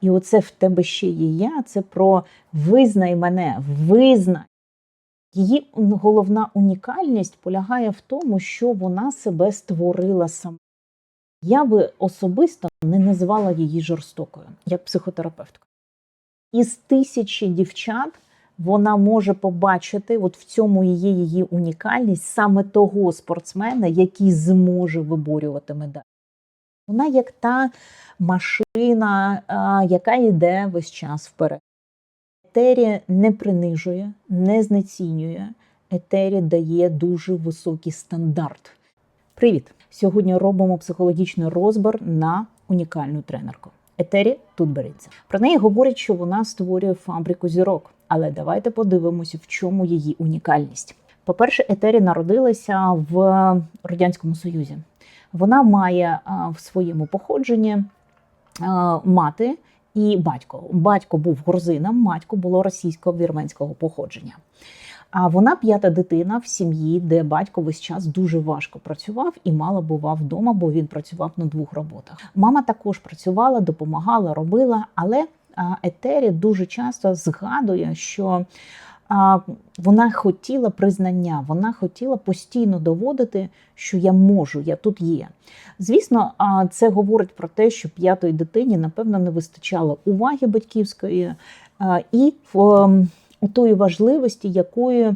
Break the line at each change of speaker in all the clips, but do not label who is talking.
І оце в тебе ще є я, це про визнай мене, визнай. Її головна унікальність полягає в тому, що вона себе створила сама. Я би особисто не назвала її жорстокою, як психотерапевтка. Із тисячі дівчат вона може побачити от в цьому її унікальність саме того спортсмена, який зможе виборювати медаль. Вона як та машина, яка йде весь час вперед. Етері не принижує, не знецінює. Етері дає дуже високий стандарт. Привіт! Сьогодні робимо психологічний розбір на унікальну тренерку. Етері тут береться. Про неї говорять, що вона створює фабрику зірок. Але давайте подивимося, в чому її унікальність. По-перше, Етері народилася в Радянському Союзі. Вона має в своєму походженні мати і батько. Батько був грузином, матько було російсько-вірменського походження. А вона п'ята дитина в сім'ї, де батько весь час дуже важко працював і мало бував вдома, бо він працював на 2 роботах. Мама також працювала, допомагала, робила, але Етері дуже часто згадує, що вона хотіла признання, вона хотіла постійно доводити, що я можу, я тут є. Звісно, це говорить про те, що п'ятої дитині, напевно, не вистачало уваги батьківської і тої важливості, якої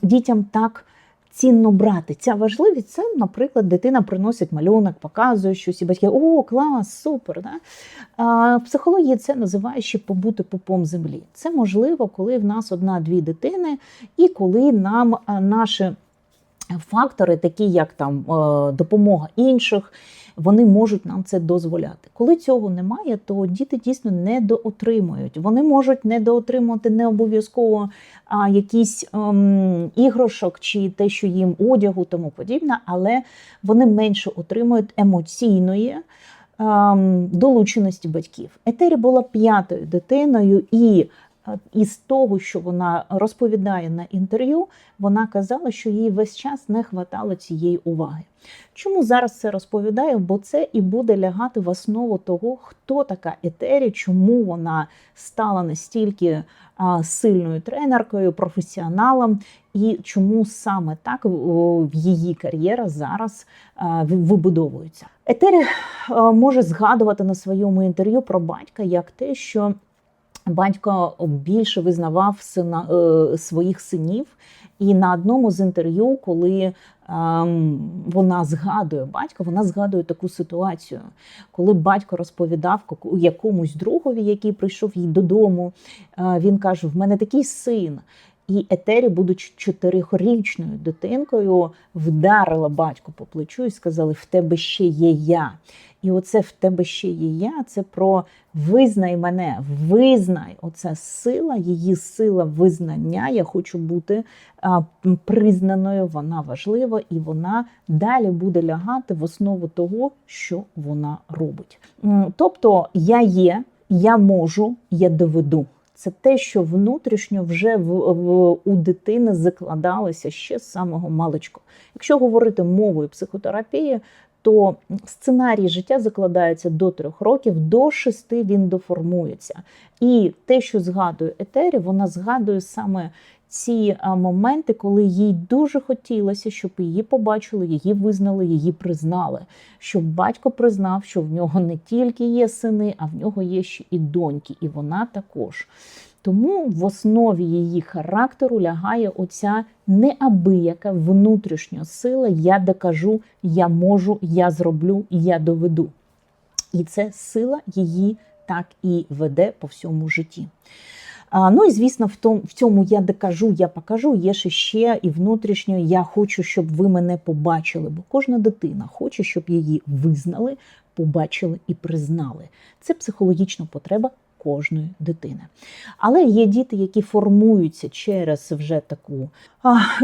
дітям так цінно брати. Ця важливість – це, наприклад, дитина приносить малюнок, показує щось, і батьки «О, клас, супер!» В психології це називає ще побути пупом землі. Це можливо, коли в нас 1-2 дитини, і коли нам наші фактори, такі як там допомога інших, вони можуть нам це дозволяти. Коли цього немає, то діти дійсно недоотримують. Вони можуть недоотримувати не обов'язково якісь іграшок чи те, що їм одягу, тому подібне, але вони менше отримують емоційної долученості батьків. Етері була 5-ю дитиною, і із того, що вона розповідає на інтерв'ю, вона казала, що їй весь час не хватало цієї уваги. Чому зараз це розповідаю? Бо це і буде лягати в основу того, хто така Етері, чому вона стала настільки сильною тренеркою, професіоналом, і чому саме так в її кар'єра зараз вибудовується. Етері може згадувати на своєму інтерв'ю про батька як те, що батько більше визнавав своїх синів, і на одному з інтерв'ю, коли вона згадує батька, вона згадує таку ситуацію, коли батько розповідав якомусь другові, який прийшов їй додому, він каже: «В мене такий син». І Етері, будучи 4-річною дитинкою, вдарила батьку по плечу і сказали: «В тебе ще є я». І оце «в тебе ще є я» – це про визнай мене, визнай. Оце сила, її сила визнання. Я хочу бути признаною, вона важлива, і вона далі буде лягати в основу того, що вона робить. Тобто я є, я можу, я доведу. Це те, що внутрішньо вже у дитини закладалося ще з самого маличку. Якщо говорити мовою психотерапії, то сценарій життя закладається до 3 років, до 6 він доформується. І те, що згадує Етері, вона згадує саме ці моменти, коли їй дуже хотілося, щоб її побачили, її визнали, її признали. Щоб батько признав, що в нього не тільки є сини, а в нього є ще і доньки, і вона також. Тому в основі її характеру лягає оця неабияка внутрішня сила «я докажу», «я можу», «я зроблю», «я доведу». І це сила її так і веде по всьому житті. Ну і, звісно, в цьому «я докажу», «я покажу» є ще і внутрішньо «я хочу, щоб ви мене побачили». Бо кожна дитина хоче, щоб її визнали, побачили і признали. Це психологічна потреба кожної дитини. Але є діти, які формуються через вже таку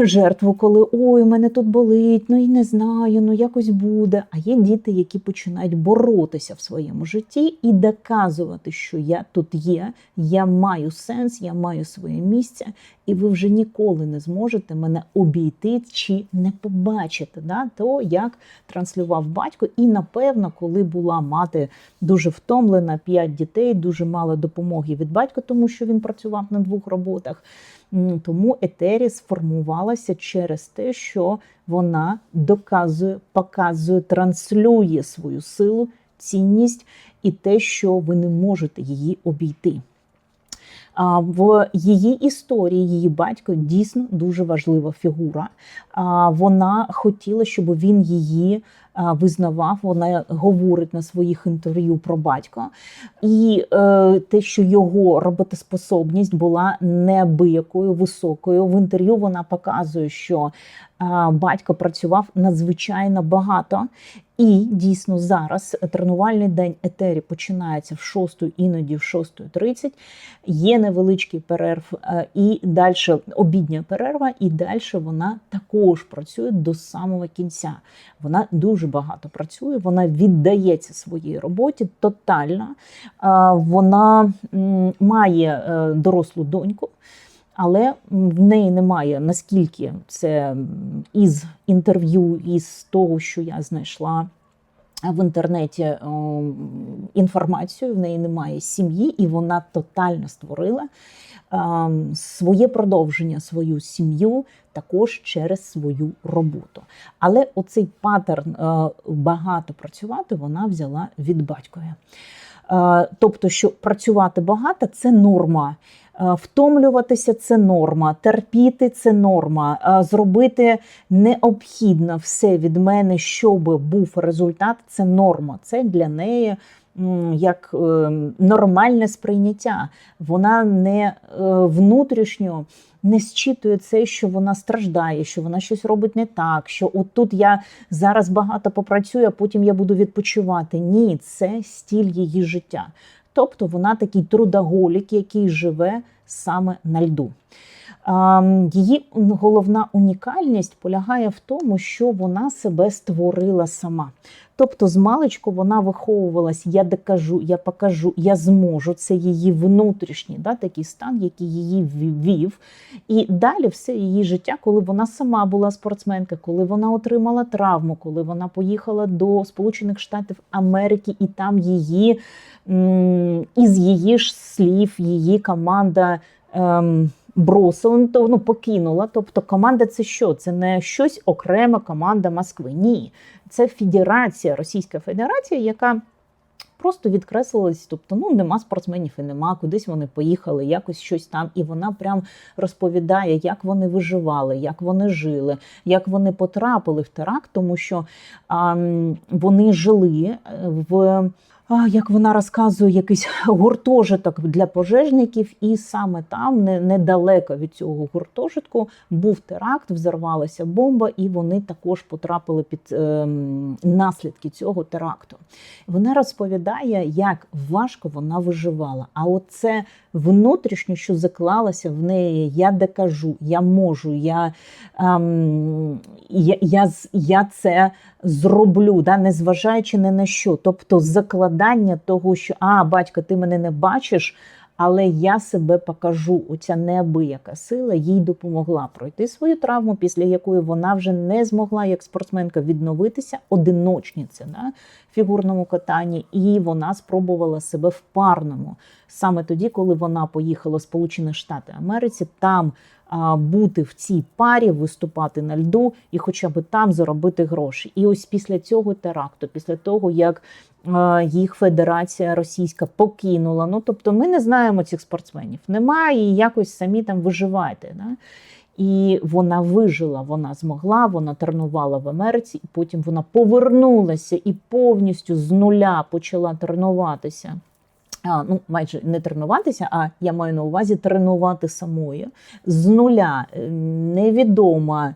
жертву, коли «ой, у мене тут болить, ну і не знаю, ну якось буде». А є діти, які починають боротися в своєму житті і доказувати, що я тут є, я маю сенс, я маю своє місце, і ви вже ніколи не зможете мене обійти чи не побачити. То, як транслював батько. І, напевно, коли була мати дуже втомлена, 5 дітей, дуже мало допомоги від батька, тому що він працював на 2 роботах, тому Етері сформувалася через те, що вона доказує, показує, транслює свою силу, цінність і те, що ви не можете її обійти. В її історії її батько дійсно дуже важлива фігура. Вона хотіла, щоб він її визнавав, вона говорить на своїх інтерв'ю про батька. І те, що його роботоспособність була неабиякою, високою. В інтерв'ю вона показує, що батько працював надзвичайно багато. І дійсно зараз тренувальний день Етері починається в 6, іноді в 6:30. Є невеличкий перерв і далі обідня перерва, і далі вона також працює до самого кінця. Вона дуже багато працює, вона віддається своїй роботі тотально. Вона має дорослу доньку, але в неї немає, наскільки це із інтерв'ю, із того, що я знайшла в інтернеті інформацію, в неї немає сім'ї, і вона тотально створила своє продовження, свою сім'ю також через свою роботу. Але оцей паттерн багато працювати вона взяла від батькові. Тобто, що працювати багато – це норма. Втомлюватися – це норма, терпіти – це норма, зробити необхідно все від мене, щоб був результат – це норма. Це для неї як нормальне сприйняття. Вона не внутрішньо не зчитує це, що вона страждає, що вона щось робить не так, що от тут я зараз багато попрацюю, а потім я буду відпочивати. Ні, це стиль її життя. Тобто вона такий трудоголік, який живе саме на льду. Її головна унікальність полягає в тому, що вона себе створила сама. Тобто змалечку вона виховувалась, я докажу, я покажу, я зможу. Це її внутрішній такий стан, який її ввів. І далі все її життя, коли вона сама була спортсменка, коли вона отримала травму, коли вона поїхала до Сполучених Штатів Америки, і там її, із її ж слів, її команда бросила, покинула. Тобто команда – це що? Це не щось окрема команда Москви. Ні. Це федерація, Російська Федерація, яка просто відкреслилась. Тобто, нема спортсменів і нема, кудись вони поїхали, якось щось там. І вона прям розповідає, як вони виживали, як вони жили, як вони потрапили в теракт, тому що вони жили в... як вона розказує, якийсь гуртожиток для пожежників, і саме там, недалеко від цього гуртожитку, був теракт, взорвалася бомба, і вони також потрапили під наслідки цього теракту. Вона розповідає, як важко вона виживала. А оце внутрішньо, що заклалося в неї, я докажу, я можу, я це зроблю, незважаючи ні на що. Тобто закладання того, що батько, ти мене не бачиш, але я себе покажу. Оця неабияка сила їй допомогла пройти свою травму, після якої вона вже не змогла як спортсменка відновитися, одиночниця в фігурному катанні, і вона спробувала себе в парному. Саме тоді, коли вона поїхала в Сполучені Штати Америки, там бути в цій парі, виступати на льду і хоча б там заробити гроші. І ось після цього теракту, після того, як їх федерація російська покинула, тобто ми не знаємо цих спортсменів, немає, і якось самі там виживайте. І вона вижила, вона змогла, вона тренувала в Америці, і потім вона повернулася і повністю з нуля почала тренуватися. Майже не тренуватися, а я маю на увазі тренувати самою. З нуля, невідома,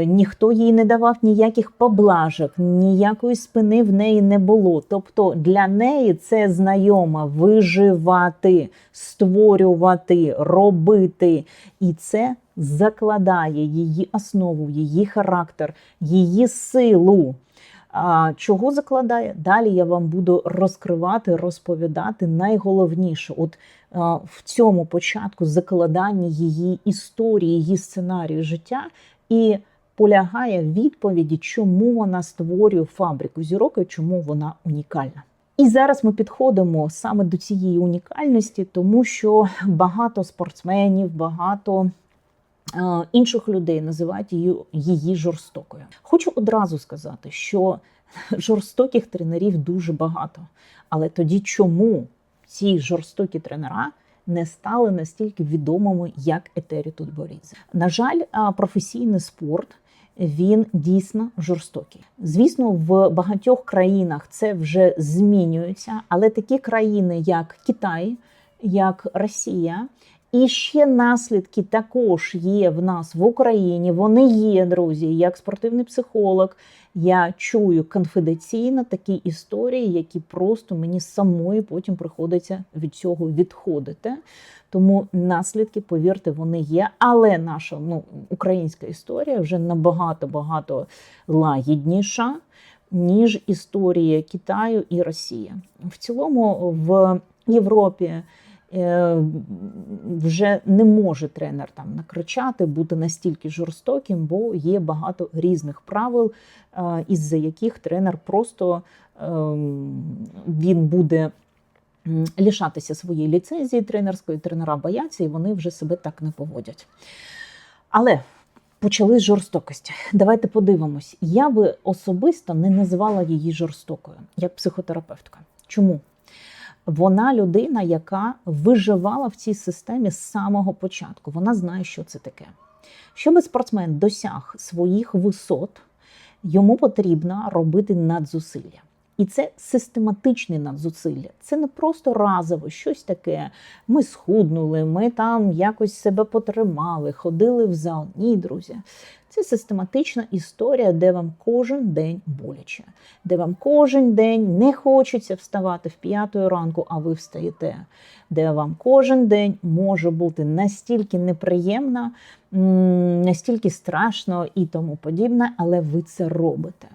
Ніхто їй не давав ніяких поблажок, ніякої спини в неї не було. Тобто для неї це знайомо виживати, створювати, робити. І це закладає її основу, її характер, її силу. Чого закладає? Далі я вам буду розкривати, розповідати найголовніше. От в цьому початку закладання її історії, її сценарію життя і полягає в відповіді, чому вона створює фабрику зірок і чому вона унікальна. І зараз ми підходимо саме до цієї унікальності, тому що багато спортсменів, багато інших людей називають її жорстокою. Хочу одразу сказати, що жорстоких тренерів дуже багато. Але тоді чому ці жорстокі тренера не стали настільки відомими, як Етері Тутберідзе? На жаль, професійний спорт, він дійсно жорстокий. Звісно, в багатьох країнах це вже змінюється, але такі країни, як Китай, як Росія, і ще наслідки також є в нас в Україні. Вони є, друзі, як спортивний психолог. Я чую конфіденційно такі історії, які просто мені самої потім приходиться від цього відходити. Тому наслідки, повірте, вони є. Але наша українська історія вже набагато лагідніша, ніж історія Китаю і Росії. В цілому в Європі вже не може тренер там накричати, бути настільки жорстоким, бо є багато різних правил, із-за яких тренер просто він буде лишатися своєї ліцензії тренерської, тренера бояться, і вони вже себе так не поводять. Але почали з жорстокості. Давайте подивимось. Я би особисто не називала її жорстокою, як психотерапевтка. Чому? Вона людина, яка виживала в цій системі з самого початку. Вона знає, що це таке. Щоб спортсмен досяг своїх висот, йому потрібно робити надзусилля. І це систематичне надзусилля. Це не просто разово щось таке. Ми схуднули, ми там якось себе потримали, ходили в зал. Ні, друзі. Це систематична історія, де вам кожен день боляче. Де вам кожен день не хочеться вставати в 5 ранку, а ви встаєте. Де вам кожен день може бути настільки неприємно, настільки страшно і тому подібне, але ви це робите.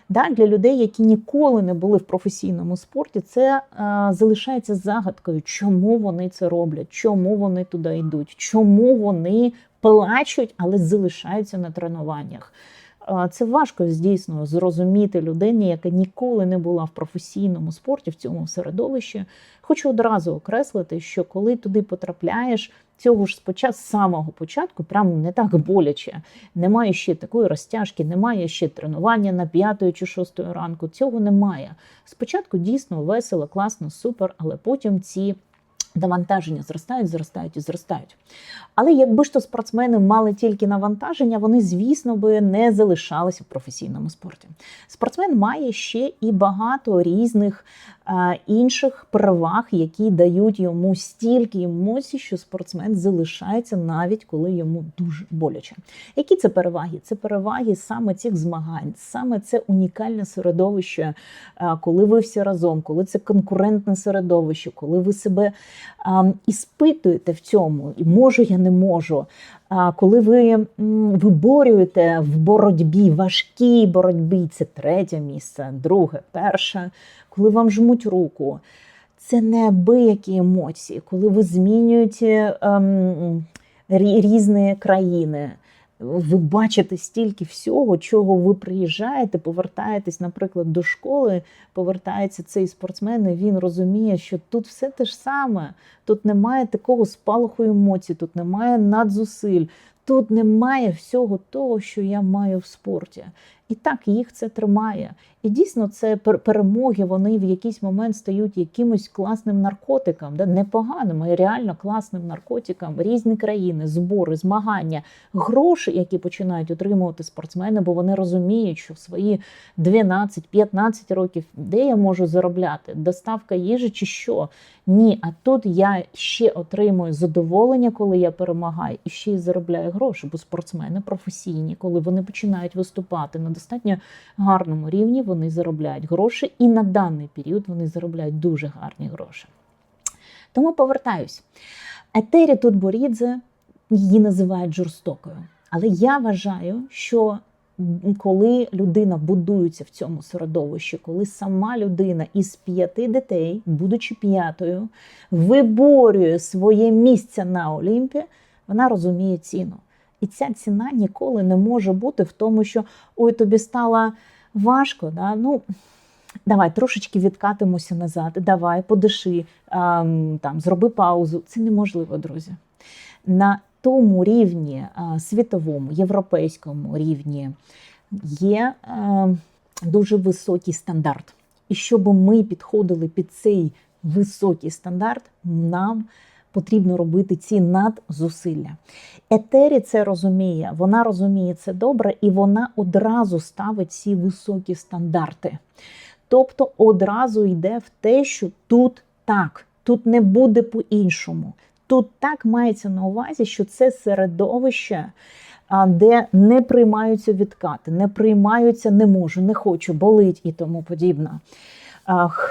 Для людей, які ніколи не були в професійному спорті, це залишається загадкою, чому вони це роблять, чому вони туди йдуть, чому вони плачуть, але залишаються на тренуваннях. Це важко, дійсно, зрозуміти людині, яка ніколи не була в професійному спорті, в цьому середовищі. Хочу одразу окреслити, що коли туди потрапляєш, цього ж з самого початку прямо не так боляче. Немає ще такої розтяжки, немає ще тренування на 5 чи 6 ранку. Цього немає. Спочатку дійсно весело, класно, супер, але потім ці навантаження зростають. Але якби ж то спортсмени мали тільки навантаження, вони, звісно, би не залишалися в професійному спорті. Спортсмен має ще і багато різних інших переваг, які дають йому стільки емоцій, що спортсмен залишається навіть коли йому дуже боляче. Які це переваги? Це переваги саме цих змагань, саме це унікальне середовище, коли ви всі разом, коли це конкурентне середовище, коли ви себе іспитуєте в цьому, можу я, не можу. Коли ви виборюєте в боротьбі, важкій боротьбі, це 3 місце, 2, 1, коли вам жмуть руку, це неабиякі емоції, коли ви змінюєте різні країни, ви бачите стільки всього, чого ви приїжджаєте, повертаєтесь, наприклад, до школи, повертається цей спортсмен, і він розуміє, що тут все те ж саме, тут немає такого спалаху емоцій, тут немає надзусиль, тут немає всього того, що я маю в спорті. І так, їх це тримає. І дійсно, це перемоги, вони в якийсь момент стають якимось класним наркотиком, да? Непоганим, а реально класним наркотиком. Різні країни, збори, змагання, гроші, які починають отримувати спортсмени, бо вони розуміють, що в свої 12-15 років, де я можу заробляти? Доставка їжі чи що? Ні, а тут я ще отримую задоволення, коли я перемагаю, і ще й заробляю гроші, бо спортсмени професійні, коли вони починають виступати на достатньо гарному рівні, вони заробляють гроші, і на даний період вони заробляють дуже гарні гроші. Тому повертаюсь. Етері Тутберідзе, її називають жорстокою. Але я вважаю, що коли людина будується в цьому середовищі, коли сама людина із 5 дітей, будучи 5-ю, виборює своє місце на Олімпі, вона розуміє ціну. І ця ціна ніколи не може бути в тому, що «Ой, тобі стало важко, да? Ну, давай трошечки відкатимося назад, давай, подиши, там, зроби паузу». Це неможливо, друзі. На тому рівні, світовому, європейському рівні, є дуже високий стандарт. І щоб ми підходили під цей високий стандарт, нам потрібно робити ці надзусилля. Етері це розуміє, вона розуміє це добре, і вона одразу ставить ці високі стандарти. Тобто одразу йде в те, що тут так, тут не буде по-іншому. Тут так мається на увазі, що це середовище, де не приймаються відкати, не приймаються «не можу», «не хочу», «болить» і тому подібне.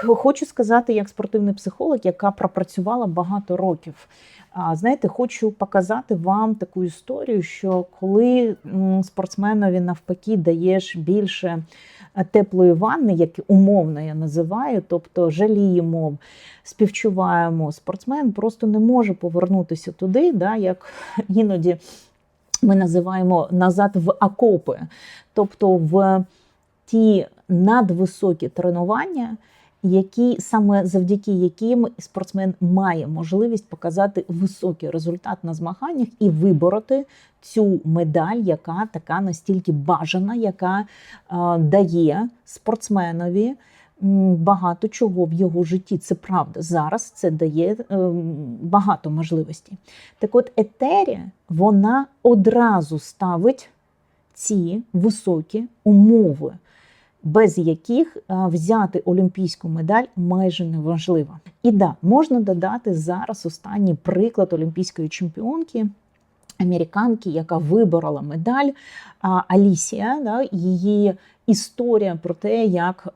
Хочу сказати, як спортивний психолог, яка пропрацювала багато років. Знаєте, хочу показати вам таку історію, що коли спортсменові навпаки даєш більше теплої ванни, як умовно я називаю, тобто жаліємо, співчуваємо, спортсмен просто не може повернутися туди, да, як іноді ми називаємо назад в окопи, тобто в ті надвисокі тренування, саме завдяки яким спортсмен має можливість показати високий результат на змаганнях і вибороти цю медаль, яка така настільки бажана, яка дає спортсменові багато чого в його житті. Це правда. Зараз це дає багато можливостей. Так от етері, вона одразу ставить ці високі умови, без яких взяти олімпійську медаль майже неможливо. І да, можна додати зараз останній приклад олімпійської чемпіонки, американки, яка виборола медаль, Алісія, да, її історія про те, як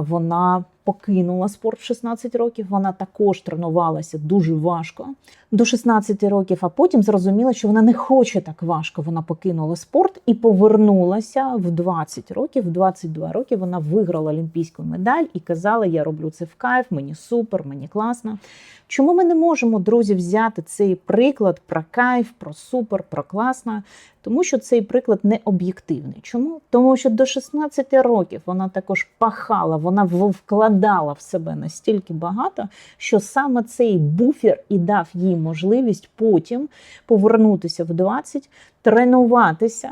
вона покинула спорт в 16 років, вона також тренувалася дуже важко до 16 років, а потім зрозуміла, що вона не хоче так важко, вона покинула спорт і повернулася в 20 років, в 22 роки вона виграла олімпійську медаль і казала, я роблю це в кайф, мені супер, мені класно. Чому ми не можемо, друзі, взяти цей приклад про кайф, про супер, про класно? Тому що цей приклад не об'єктивний. Чому? Тому що до 16 років вона також пахала, вона вкладала в себе настільки багато, що саме цей буфер і дав їй можливість потім повернутися в 20, тренуватися.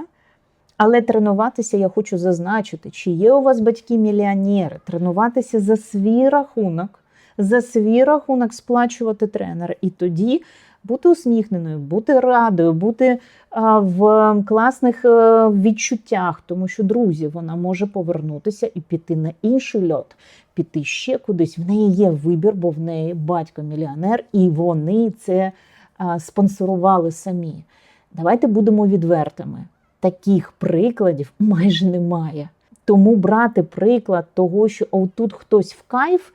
Але тренуватися, я хочу зазначити, чи є у вас батьки-мільйонери, тренуватися за свій рахунок сплачувати тренера. І тоді бути усміхненою, бути радою, бути в класних відчуттях. Тому що, друзі, вона може повернутися і піти на інший льот, піти ще кудись. В неї є вибір, бо в неї батько-мільйонер, і вони це спонсорували самі. Давайте будемо відвертими. Таких прикладів майже немає. Тому брати приклад того, що тут хтось в кайф,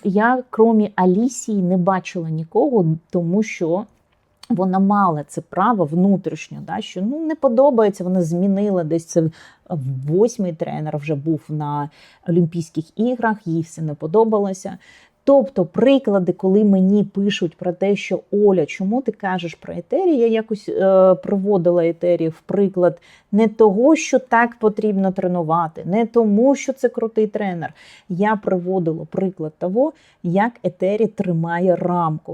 я, крім Алісії, не бачила нікого, тому що вона мала це право внутрішньо, да, що не подобається, вона змінила десь це 8-й тренер вже був на Олімпійських іграх, їй все не подобалося. Тобто приклади, коли мені пишуть про те, що Оля, чому ти кажеш про етері, я якось приводила етері в приклад не того, що так потрібно тренувати, не тому, що це крутий тренер. Я приводила приклад того, як етері тримає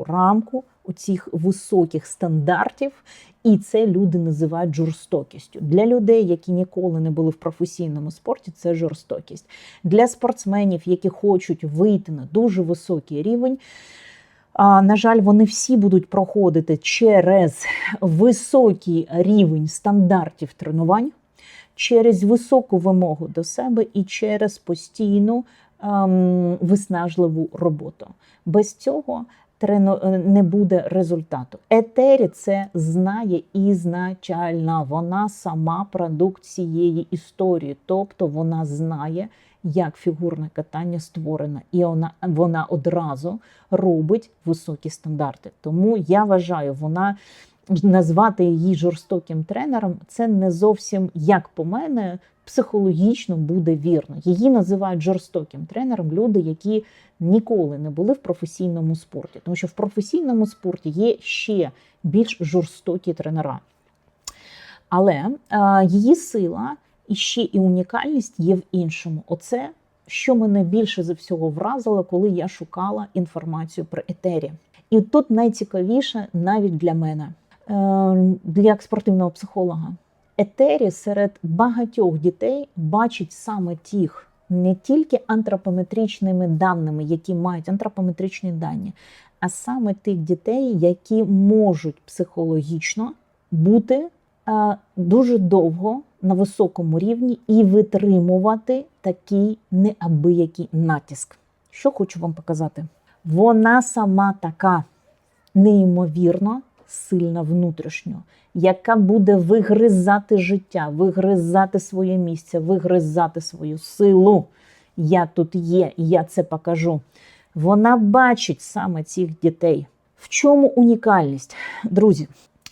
рамку оцих високих стандартів, і це люди називають жорстокістю. Для людей, які ніколи не були в професійному спорті, це жорстокість. Для спортсменів, які хочуть вийти на дуже високий рівень, на жаль, вони всі будуть проходити через високий рівень стандартів тренувань, через високу вимогу до себе і через постійну виснажливу роботу. Без цього не буде результату. Етері це знає ізначально. Вона сама продукт цієї історії. Тобто вона знає, як фігурне катання створено. І вона одразу робить високі стандарти. Тому я вважаю, назвати її жорстоким тренером, це не зовсім, як по мене, психологічно буде вірно. Її називають жорстоким тренером люди, які ніколи не були в професійному спорті. Тому що в професійному спорті є ще більш жорстокі тренера. Але її сила і ще і унікальність є в іншому. Оце, що мене більше за всього вразило, коли я шукала інформацію про етері. І тут найцікавіше навіть для мене, як спортивного психолога. Етері серед багатьох дітей бачить саме тих, не тільки антропометричними даними, які мають антропометричні дані, а саме тих дітей, які можуть психологічно бути дуже довго на високому рівні і витримувати такий неабиякий натиск. Що хочу вам показати? Вона сама така неймовірно сильна внутрішньо, яка буде вигризати життя, вигризати своє місце, вигризати свою силу. Я тут є, я це покажу. Вона бачить саме цих дітей. В чому унікальність? Друзі,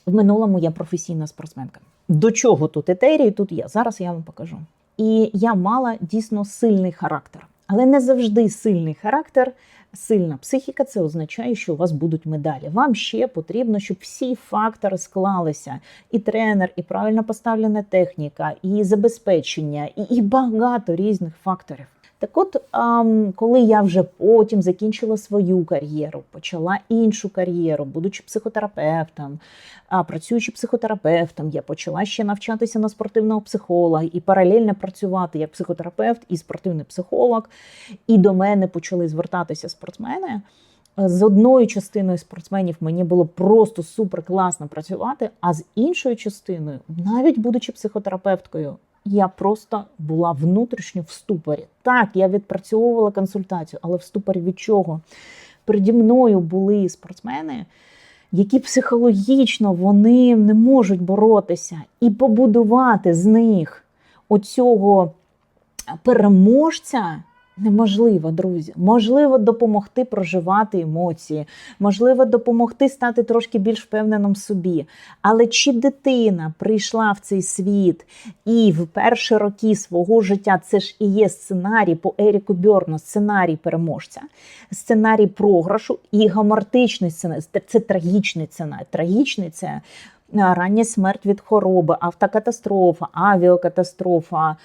в минулому я професійна спортсменка. До чого тут етері, тут я. Зараз я вам покажу. І я мала дійсно сильний характер. Але не завжди сильний характер, сильна психіка – це означає, що у вас будуть медалі. Вам ще потрібно, щоб всі фактори склалися. І тренер, і правильно поставлена техніка, і забезпечення, і багато різних факторів. Так от, коли я вже потім закінчила свою кар'єру, почала іншу кар'єру, будучи психотерапевтом, працюючи психотерапевтом, я почала ще навчатися на спортивного психолога і паралельно працювати як психотерапевт і спортивний психолог. І до мене почали звертатися спортсмени. З одною частиною спортсменів мені було просто супер класно працювати, а з іншою частиною, навіть будучи психотерапевткою, я просто була внутрішньо в ступорі. Так, я відпрацьовувала консультацію, але в ступорі від чого? Переді мною були спортсмени, які психологічно вони не можуть боротися. І побудувати з них оцього переможця неможливо, друзі. Можливо допомогти проживати емоції, можливо допомогти стати трошки більш впевненим в собі. Але чи дитина прийшла в цей світ і в перші роки свого життя, це ж і є сценарій по Еріку Бьорну, сценарій переможця, сценарій програшу і гамортичний сценарій, це трагічний сценарій. Трагічний – це рання смерть від хвороби, автокатастрофа, авіакатастрофа,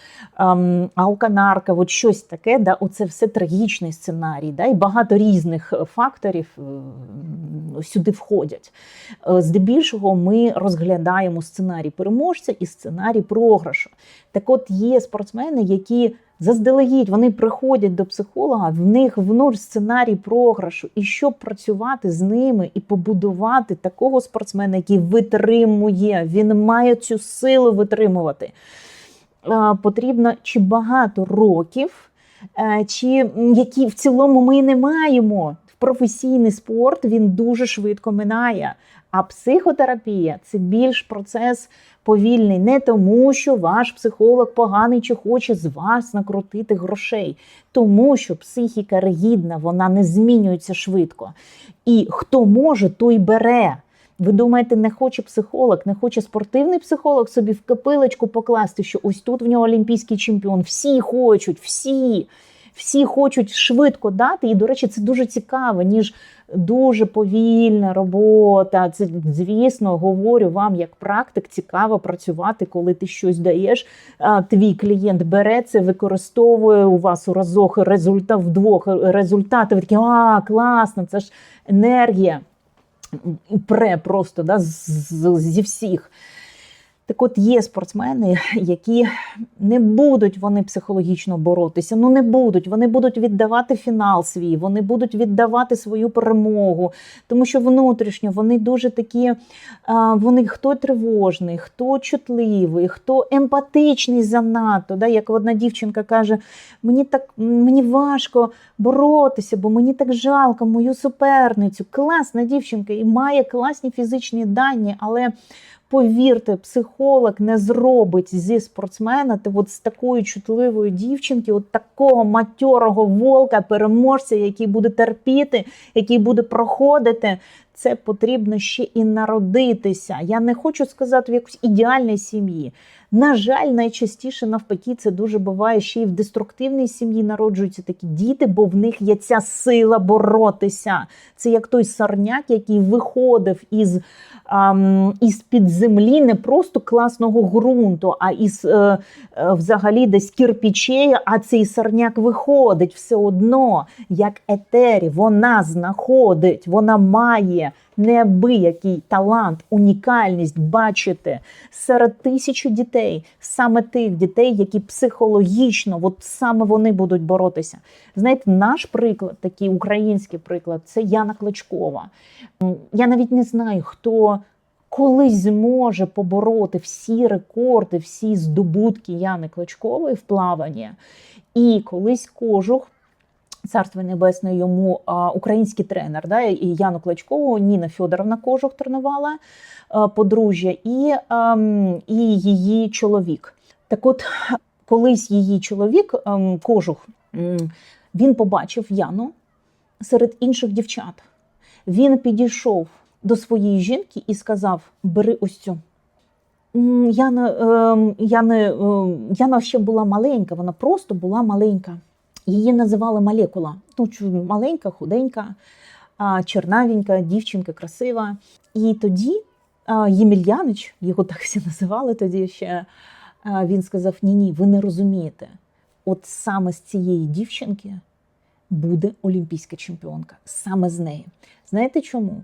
алконарка, от щось таке, да, оце все трагічний сценарій, да, і багато різних факторів сюди входять. Здебільшого ми розглядаємо сценарій переможця і сценарій програшу. Так от є спортсмени, які заздалегідь, вони приходять до психолога, в них внутрь сценарій програшу. І щоб працювати з ними і побудувати такого спортсмена, який витримує, він має цю силу витримувати, потрібно чи багато років, чи які в цілому ми не маємо. Професійний спорт, він дуже швидко минає. А психотерапія – це більш процес повільний. Не тому, що ваш психолог поганий чи хоче з вас накрутити грошей. Тому що психіка ригідна, вона не змінюється швидко. І хто може, той бере. Ви думаєте, не хоче психолог, не хоче спортивний психолог собі в копилочку покласти, що ось тут в нього олімпійський чемпіон. Всі хочуть, всі хочуть швидко дати, і, до речі, це дуже цікаво, ніж дуже повільна робота. Це, звісно, говорю вам, як практик, цікаво працювати, коли ти щось даєш, твій клієнт бере це, використовує у вас у разок результат, вдвох результати, ви такі, класно, це ж енергія. просто да, зі всіх. Так от є спортсмени, які не будуть вони психологічно боротися, не будуть, вони будуть віддавати фінал свій, вони будуть віддавати свою перемогу, тому що внутрішньо вони дуже такі, вони хто тривожний, хто чутливий, хто емпатичний занадто, да? Як одна дівчинка каже, мені важко боротися, бо мені так жалко мою суперницю. Класна дівчинка і має класні фізичні дані, але повірте, психолог не зробить зі спортсмена, от з такої чутливої дівчинки, от такого матьорого волка, переможця, який буде терпіти, який буде проходити. Це потрібно ще і народитися. Я не хочу сказати в якійсь ідеальній сім'ї. На жаль, найчастіше навпаки це дуже буває, ще й в деструктивній сім'ї народжуються такі діти, бо в них є ця сила боротися. Це як той сорняк, який виходив із-під землі, не просто класного ґрунту, а із взагалі десь кирпичей, а цей сорняк виходить все одно, як етері, вона знаходить, вона має неабиякий талант, унікальність бачити серед тисячі дітей, саме тих дітей, які психологічно, от саме вони будуть боротися. Знаєте, наш приклад, такий український приклад, це Яна Клочкова. Я навіть не знаю, хто колись зможе побороти всі рекорди, всі здобутки Яни Клочкової в плаванні. І колись Кожух, царство небесне йому, український тренер, да, і Яну Клочкову, Ніна Федоровна Кожух тренувала, подружжя, і її чоловік. Так от, колись її чоловік, Кожух, він побачив Яну серед інших дівчат. Він підійшов до своєї жінки і сказав: бери ось цю. Яна ще була маленька, вона просто була маленька. Її називали молекула. Маленька, худенька, чернавенька, дівчинка красива. І тоді Ємельянич, його так всі називали тоді ще, він сказав: ні, ви не розумієте. От саме з цієї дівчинки буде олімпійська чемпіонка. Саме з неї. Знаєте чому?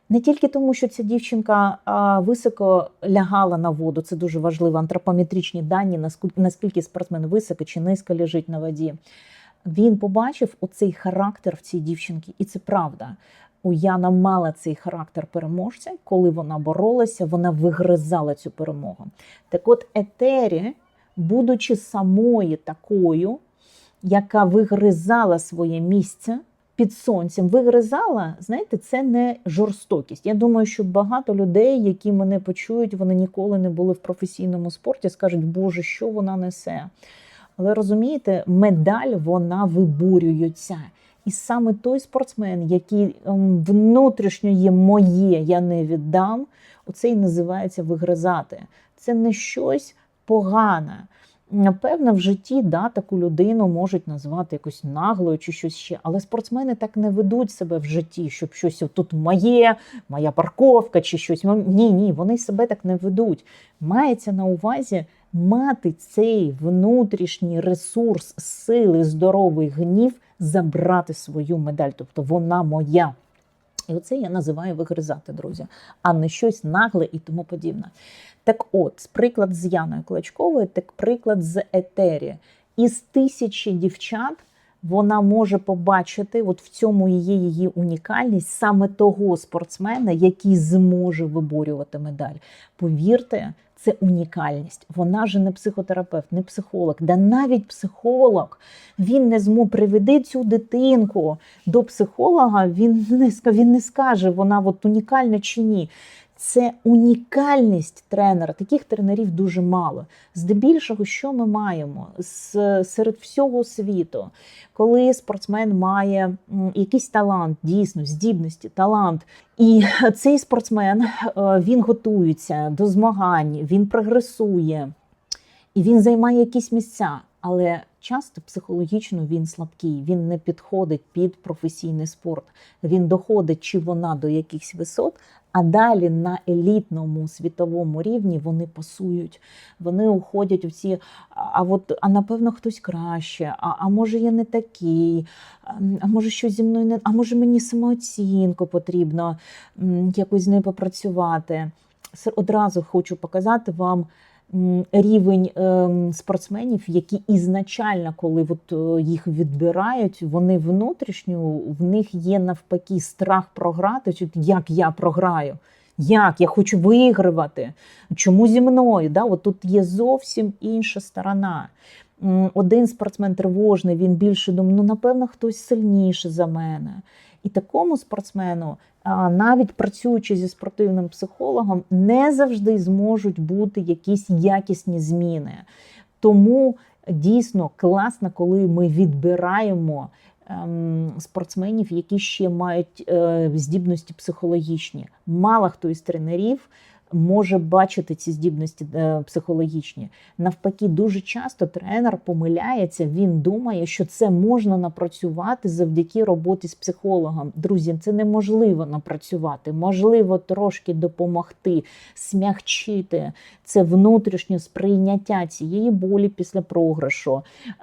Не тільки тому, що ця дівчинка високо лягала на воду, це дуже важливо, антропометричні дані, наскільки спортсмен високо чи низько лежить на воді. Він побачив оцей характер в цій дівчинці, і це правда. Яна мала цей характер переможця, коли вона боролася, вона вигризала цю перемогу. Так от етері, будучи самою такою, яка вигризала своє місце, під сонцем вигризала, знаєте, це не жорстокість. Я думаю, що багато людей, які мене почують, вони ніколи не були в професійному спорті, скажуть: Боже, що вона несе? Але розумієте, медаль, вона виборюється. І саме той спортсмен, який внутрішньо є моє, я не віддам, оце і називається вигризати. Це не щось погане. Напевно, в житті таку людину можуть назвати якось наглою чи щось ще, але спортсмени так не ведуть себе в житті, щоб щось тут моя парковка чи щось. Ні, вони себе так не ведуть. Мається на увазі мати цей внутрішній ресурс, сили, здоровий гнів, забрати свою медаль, тобто вона моя. І оце я називаю вигризати, друзі, а не щось нагле і тому подібне. Так от, приклад з Яною Клочковою, так приклад з етері. Із тисячі дівчат вона може побачити, от в цьому є її унікальність, саме того спортсмена, який зможе виборювати медаль. Повірте, це унікальність. Вона ж не психотерапевт, не психолог. Да навіть психолог, він не приведе цю дитинку до психолога, він не скаже, вона от унікальна чи ні. Це унікальність тренера. Таких тренерів дуже мало. Здебільшого, що ми маємо серед всього світу? Коли спортсмен має якийсь талант, дійсно, здібності, талант, і цей спортсмен, він готується до змагань, він прогресує, і він займає якісь місця. але часто психологічно він слабкий, він не підходить під професійний спорт. Він доходить чи вона до якихось висот, а далі на елітному світовому рівні вони пасують. Вони уходять у ці, а напевно хтось краще, а може я не такий, а може щось зі мною не, а може мені самооцінку потрібно якось з нею попрацювати. Одразу хочу показати вам рівень спортсменів, які ізначально, коли їх відбирають, вони внутрішньо, в них є навпаки страх програти, як я програю, як я хочу вигравати, чому зі мною. Да? От тут є зовсім інша сторона. Один спортсмен тривожний, він більше думає, напевно, хтось сильніше за мене. І такому спортсмену, навіть працюючи зі спортивним психологом, не завжди зможуть бути якісь якісні зміни. Тому дійсно класно, коли ми відбираємо спортсменів, які ще мають здібності психологічні. Мало хто із тренерів може бачити ці здібності психологічні. Навпаки, дуже часто тренер помиляється, він думає, що це можна напрацювати завдяки роботі з психологом. Друзі, це неможливо напрацювати. Можливо трошки допомогти, смягчити це внутрішнє сприйняття цієї болі після програшу,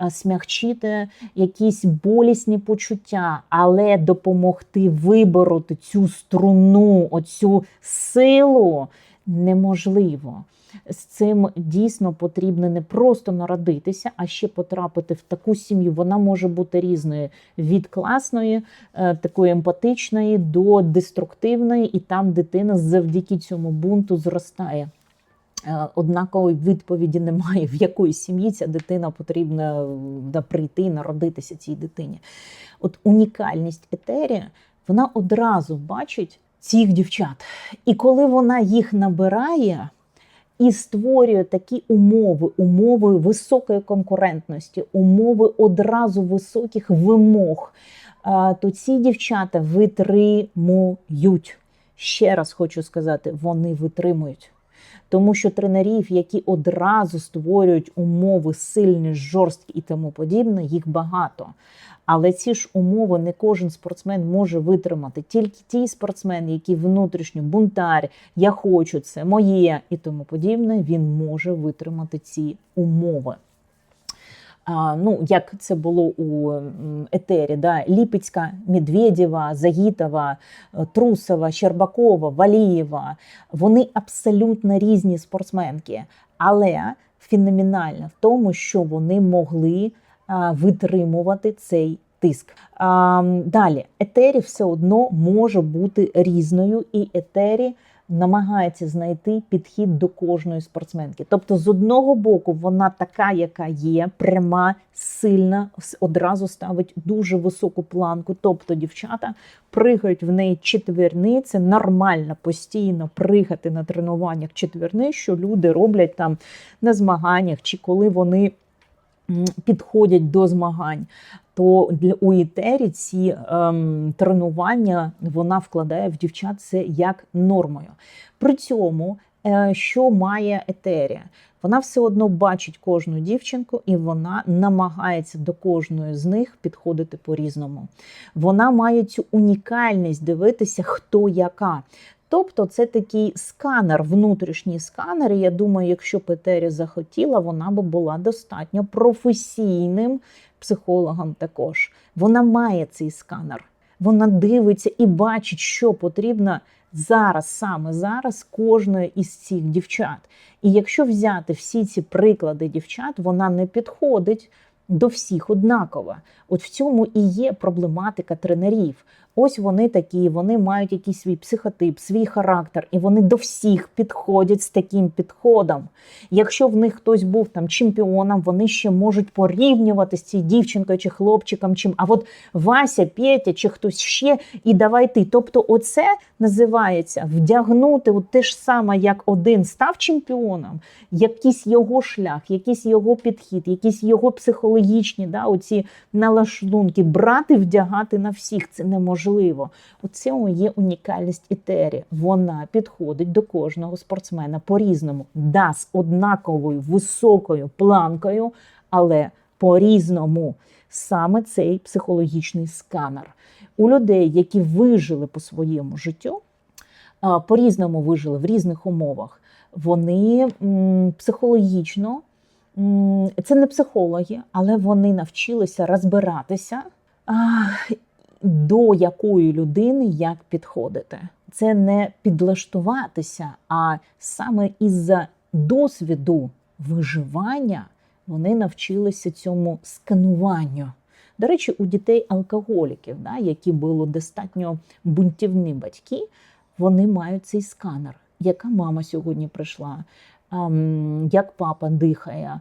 смягчити якісь болісні почуття, але допомогти вибороти цю струну, оцю силу неможливо. З цим дійсно потрібно не просто народитися, а ще потрапити в таку сім'ю. Вона може бути різною. Від класної, такої емпатичної, до деструктивної. І там дитина завдяки цьому бунту зростає. Однакової відповіді немає, в якої сім'ї ця дитина потрібно прийти, народитися цій дитині. От унікальність етері, вона одразу бачить цих дівчат. І коли вона їх набирає і створює такі умови високої конкурентності, умови одразу високих вимог, то ці дівчата витримують. Ще раз хочу сказати, вони витримують. Тому що тренерів, які одразу створюють умови сильні, жорсткі і тому подібне, їх багато. Але ці ж умови не кожен спортсмен може витримати. Тільки ті спортсмени, які внутрішньо бунтар, я хочу, це моє і тому подібне, він може витримати ці умови. Як це було у етері, да? Ліпецька, Медведєва, Загітова, Трусова, Щербакова, Валієва. Вони абсолютно різні спортсменки, але феноменально в тому, що вони могли витримувати цей тиск. Далі, етері все одно може бути різною, і етері намагається знайти підхід до кожної спортсменки. Тобто, з одного боку, вона така, яка є, пряма, сильна, одразу ставить дуже високу планку. Тобто, дівчата пригають в неї четвірни, це нормально постійно пригати на тренуваннях четвірни, що люди роблять там на змаганнях, чи коли вони підходять до змагань, то у етері ці тренування вона вкладає в дівчат це як нормою. При цьому, що має етері? Вона все одно бачить кожну дівчинку і вона намагається до кожної з них підходити по-різному. Вона має цю унікальність дивитися, хто яка. Тобто це такий сканер, внутрішній сканер, і я думаю, якщо б етері захотіла, вона б була достатньо професійним психологом також. Вона має цей сканер, вона дивиться і бачить, що потрібно зараз, саме зараз, кожної із цих дівчат. І якщо взяти всі ці приклади дівчат, вона не підходить до всіх однаково. От в цьому і є проблематика тренерів. Ось вони такі, вони мають якийсь свій психотип, свій характер, і вони до всіх підходять з таким підходом. Якщо в них хтось був там чемпіоном, вони ще можуть порівнювати з цією дівчинкою чи хлопчиком, а от Вася, Петя чи хтось ще, і давай ти. Тобто оце називається вдягнути те ж саме, як один став чемпіоном, якийсь його шлях, якийсь його підхід, якісь його психологічні оці налаштунки, брати, вдягати на всіх. Це неможливо. У цьому є унікальність етері. Вона підходить до кожного спортсмена по-різному. Да, з однаковою високою планкою, але по-різному. Саме цей психологічний сканер. У людей, які вижили по своєму життю, по-різному вижили в різних умовах, вони психологічно, це не психологи, але вони навчилися розбиратися, до якої людини як підходити. Це не підлаштуватися, а саме із-за досвіду виживання вони навчилися цьому скануванню. До речі, у дітей-алкоголіків, які були достатньо бунтівні батьки, вони мають цей сканер. Яка мама сьогодні прийшла, як папа дихає,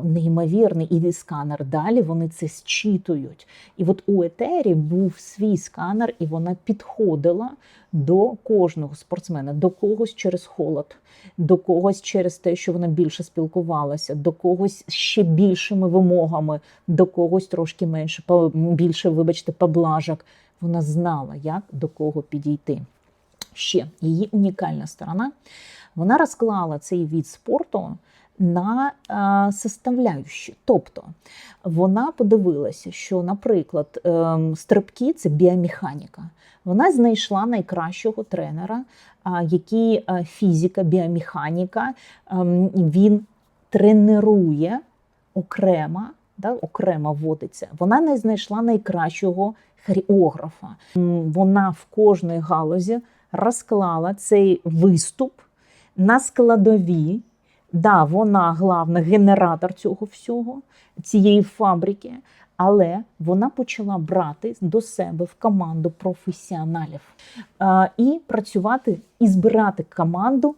неймовірний і сканер. Далі вони це зчитують. І от у етері був свій сканер, і вона підходила до кожного спортсмена, до когось через холод, до когось через те, що вона більше спілкувалася, до когось ще більшими вимогами, до когось трошки менше, більше, поблажок. Вона знала, як до кого підійти. Ще її унікальна сторона. Вона розклала цей від спорту на составляючі. Тобто вона подивилася, що, наприклад, стрибки – це біомеханіка. Вона знайшла найкращого тренера, який фізика, біомеханіка, він тренує окремо вводиться. Вона не знайшла найкращого хореографа. Вона в кожній галузі розклала цей виступ на складові. Вона головний генератор цього всього, цієї фабрики, але вона почала брати до себе в команду професіоналів і працювати, і збирати команду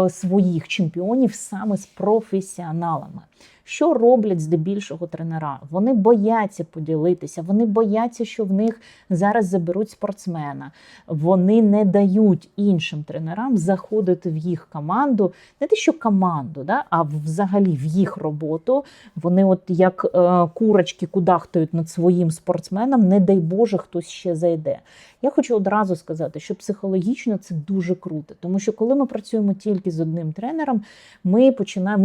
своїх чемпіонів саме з професіоналами. Що роблять здебільшого тренера? Вони бояться поділитися, вони бояться, що в них зараз заберуть спортсмена. Вони не дають іншим тренерам заходити в їх команду, не те, що команду, а взагалі в їх роботу. Вони от як курочки кудахтають над своїм спортсменом, не дай Боже, хтось ще зайде. Я хочу одразу сказати, що психологічно це дуже круто, тому що коли ми працюємо тільки з одним тренером, ми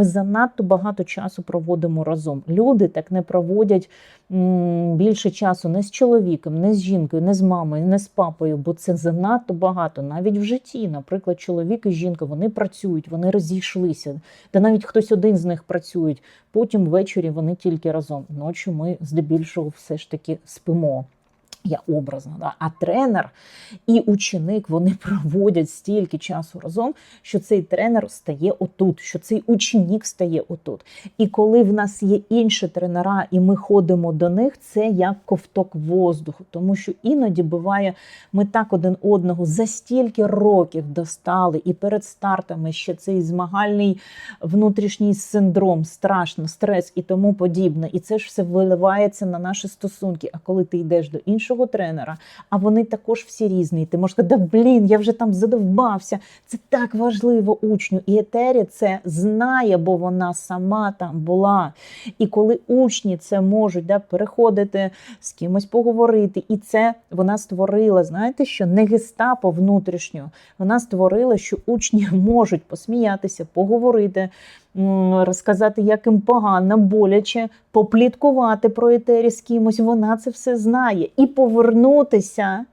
занадто багато часу проводимо разом. Люди так не проводять більше часу не з чоловіком, не з жінкою, не з мамою, не з папою, бо це занадто багато. Навіть в житті, наприклад, чоловік і жінка, вони працюють, вони розійшлися, та навіть хтось один з них працює, потім ввечері вони тільки разом. Ночі ми здебільшого все ж таки спимо. Я образно, а тренер і ученик, вони проводять стільки часу разом, що цей тренер стає отут, що цей ученик стає отут. І коли в нас є інші тренера, і ми ходимо до них, це як ковток воздуху. Тому що іноді буває, ми так один одного за стільки років достали, і перед стартами ще цей змагальний внутрішній синдром, страшно, стрес і тому подібне. І це ж все виливається на наші стосунки. А коли ти йдеш до іншого тренера, а вони також всі різні. Ти можеш сказати, я вже там задовбався. Це так важливо учню. І етері це знає, бо вона сама там була. І коли учні це можуть переходити, з кимось поговорити, і це вона створила, знаєте що, не гестапо внутрішньо. Вона створила, що учні можуть посміятися, поговорити, розказати, як їм погано, боляче, попліткувати про етері з кимось, вона це все знає. І повернутися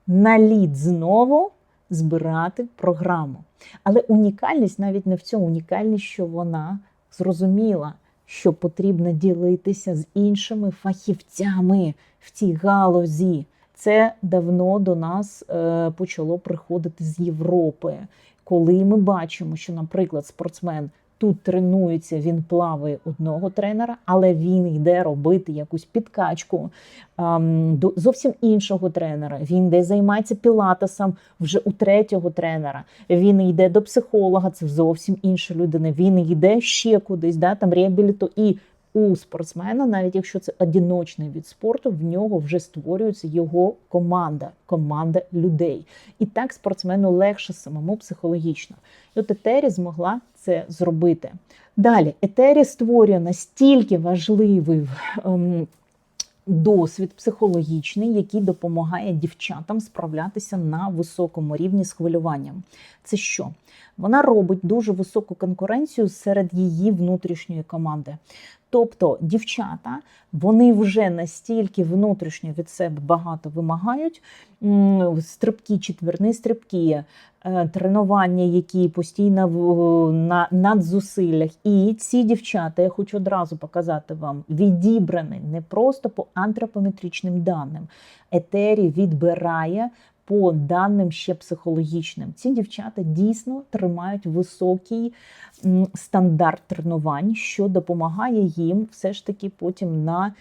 на лід знову, збирати програму. Але унікальність навіть не в цьому. Унікальність, що вона зрозуміла, що потрібно ділитися з іншими фахівцями в цій галузі. Це давно до нас почало приходити з Європи. Коли ми бачимо, що, наприклад, спортсмен тут тренується, він плаває одного тренера, але він йде робити якусь підкачку до зовсім іншого тренера. Він йде займається пілатесом вже у третього тренера. Він йде до психолога, це зовсім інша людина. Він йде ще кудись, там реабіліту. І у спортсмена, навіть якщо це одиночний від спорту, в нього вже створюється його команда людей. І так спортсмену легше самому психологічно. І от етері змогла це зробити. Далі, етері створює настільки важливий досвід психологічний, який допомагає дівчатам справлятися на високому рівні з хвилюванням. Це що? Вона робить дуже високу конкуренцію серед її внутрішньої команди. Тобто дівчата, вони вже настільки внутрішньо від себе багато вимагають, стрибки, четверні стрибки, тренування, які постійно на надзусиллях. І ці дівчата, я хочу одразу показати вам, відібрані не просто по антропометричним даним. Етері відбирає по даним ще психологічним. Ці дівчата дійсно тримають високий стандарт тренувань, що допомагає їм все ж таки потім на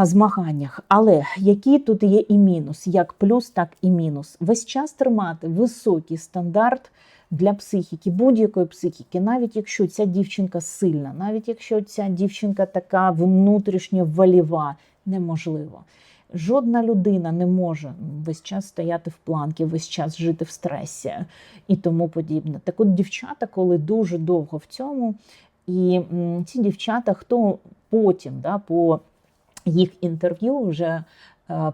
змаганнях. Але який тут є і мінус? Як плюс, так і мінус. Весь час тримати високий стандарт для психіки, будь-якої психіки, навіть якщо ця дівчинка сильна, навіть якщо ця дівчинка така внутрішньо волєва, неможливо. Жодна людина не може весь час стояти в планці, весь час жити в стресі і тому подібне. Так от дівчата, коли дуже довго в цьому, і ці дівчата, хто потім, по їх інтерв'ю, вже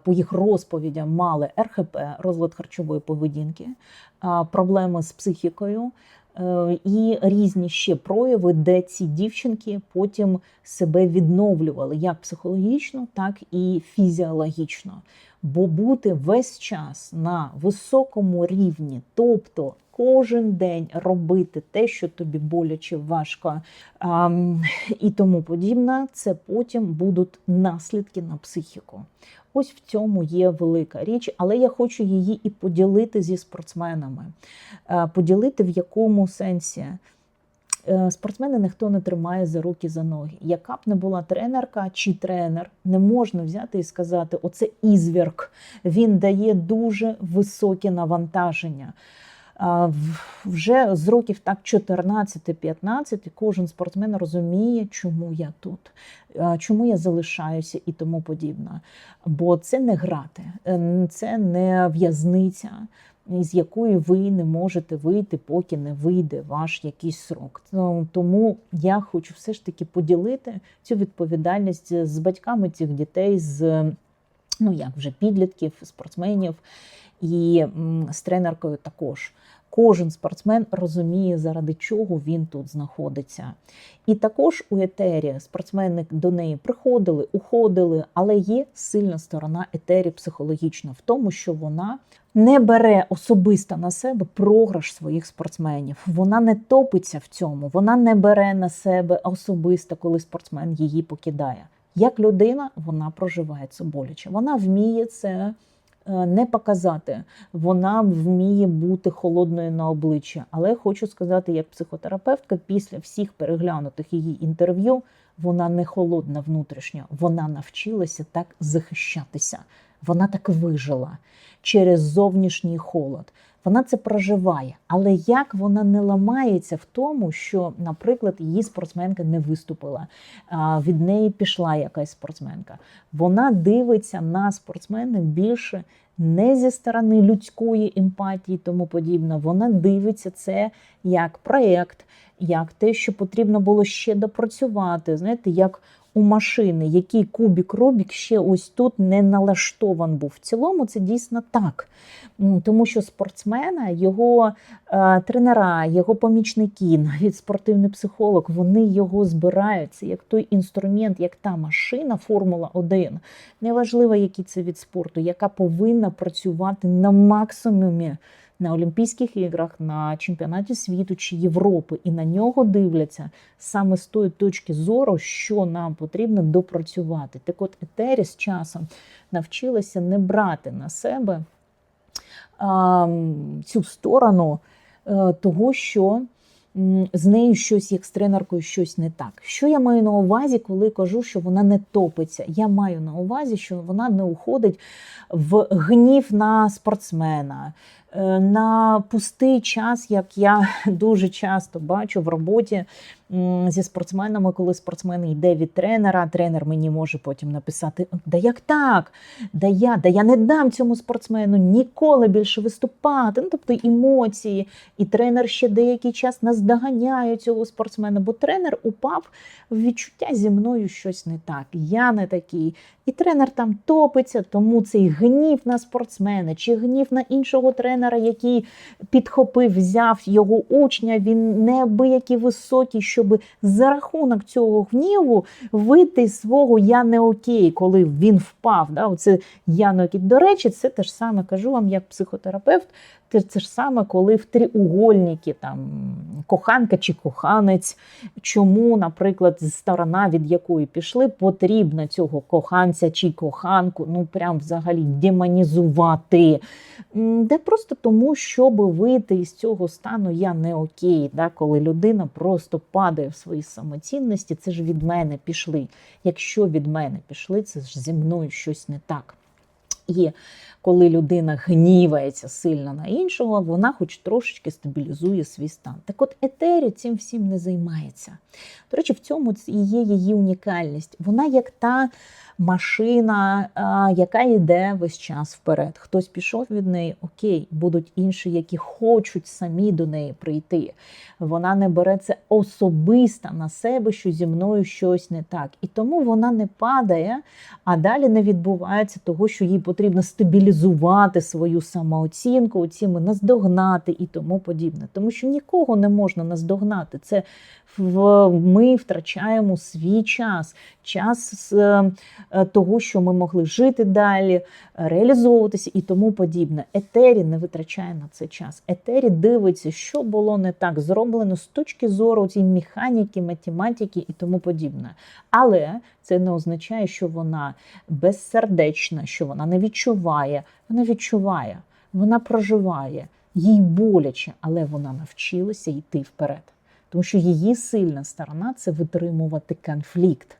по їх розповідям мали РХП, розлад харчової поведінки, проблеми з психікою, і різні ще прояви, де ці дівчинки потім себе відновлювали як психологічно, так і фізіологічно. Бо бути весь час на високому рівні, тобто кожен день робити те, що тобі боляче, важко і тому подібне, це потім будуть наслідки на психіку. Ось в цьому є велика річ, але я хочу її і поділити зі спортсменами. Поділити в якому сенсі? Спортсмени ніхто не тримає за руки, за ноги. Яка б не була тренерка чи тренер, не можна взяти і сказати, оце ізверг, він дає дуже високе навантаження. Вже з років так 14-15 кожен спортсмен розуміє, чому я тут, чому я залишаюся і тому подібне. Бо це не грати, це не в'язниця, з якої ви не можете вийти, поки не вийде ваш якийсь срок. Тому я хочу все ж таки поділити цю відповідальність з батьками цих дітей, з вже підлітків, спортсменів і з тренеркою також. Кожен спортсмен розуміє, заради чого він тут знаходиться. І також у етері спортсмени до неї приходили, уходили, але є сильна сторона етері психологічна в тому, що вона не бере особисто на себе програш своїх спортсменів. Вона не топиться в цьому, вона не бере на себе особисто, коли спортсмен її покидає. Як людина, вона проживає це боляче. Вона вміє це не показати, вона вміє бути холодною на обличчя. Але хочу сказати, як психотерапевтка, після всіх переглянутих її інтерв'ю, вона не холодна внутрішньо, вона навчилася так захищатися. Вона так вижила через зовнішній холод. Вона це проживає. Але як вона не ламається в тому, що, наприклад, її спортсменка не виступила, від неї пішла якась спортсменка. Вона дивиться на спортсменів більше не зі сторони людської емпатії і тому подібне. Вона дивиться це як проєкт, як те, що потрібно було ще допрацювати. Знаєте, як у машини, який кубік-рубік ще ось тут не налаштован був. В цілому це дійсно так. Тому що спортсмена, його тренера, його помічники, навіть спортивний психолог, вони його збирають. Це як той інструмент, як та машина Формула-1. Неважливо, який це від спорту, яка повинна працювати на максимумі на Олімпійських іграх, на чемпіонаті світу чи Європи. І на нього дивляться саме з тої точки зору, що нам потрібно допрацювати. Так от етері з часом навчилася не брати на себе цю сторону того, що з нею щось, як з тренеркою, щось не так. Що я маю на увазі, коли кажу, що вона не топиться? Я маю на увазі, що вона не уходить в гнів на спортсмена, на пустий час, як я дуже часто бачу в роботі зі спортсменами, коли спортсмен йде від тренера, тренер мені може потім написати: да як так? Да я не дам цьому спортсмену ніколи більше виступати. Тобто емоції. І тренер ще деякий час наздоганяє цього спортсмена, бо тренер упав в відчуття: зі мною щось не так, я не такий. і тренер там топиться, тому цей гнів на спортсмена, чи гнів на іншого тренера, який підхопив, взяв його учня, він неабиякий високий, щоб за рахунок цього гніву вийти з свого «я не окей», коли він впав. Да? Оце «я не окей». До речі, це те ж саме, кажу вам, як психотерапевт, це ж саме, коли в тріугольники, там, коханка чи коханець, чому, наприклад, сторона, від якої пішли, потрібно цього коханця чи коханку, ну, прям взагалі демонізувати. Де просто тому, щоб вийти із цього стану «я не окей», да? Коли людина просто падає в свої самоцінності, це ж від мене пішли. Якщо від мене пішли, це ж зі мною щось не так. І коли людина гнівається сильно на іншого, вона хоч трошечки стабілізує свій стан. Так от етері цим всім не займається. До речі, в цьому і є її унікальність. Вона як та машина, яка йде весь час вперед. Хтось пішов від неї, окей, будуть інші, які хочуть самі до неї прийти. Вона не бере це особисто на себе, що зі мною щось не так. І тому вона не падає, а далі не відбувається того, що їй потрібно стабілізувати свою самооцінку, цими наздогнати і тому подібне. Тому що нікого не можна наздогнати. Це ми втрачаємо свій час. Час з того, що ми могли жити далі, реалізовуватися і тому подібне. Етері не витрачає на це час. Етері дивиться, що було не так зроблено з точки зору цієї механіки, математики і тому подібне. Але це не означає, що вона безсердечна, що вона не відчуває. Вона відчуває, вона проживає, їй боляче, але вона навчилася йти вперед. Тому що її сильна сторона – це витримувати конфлікт.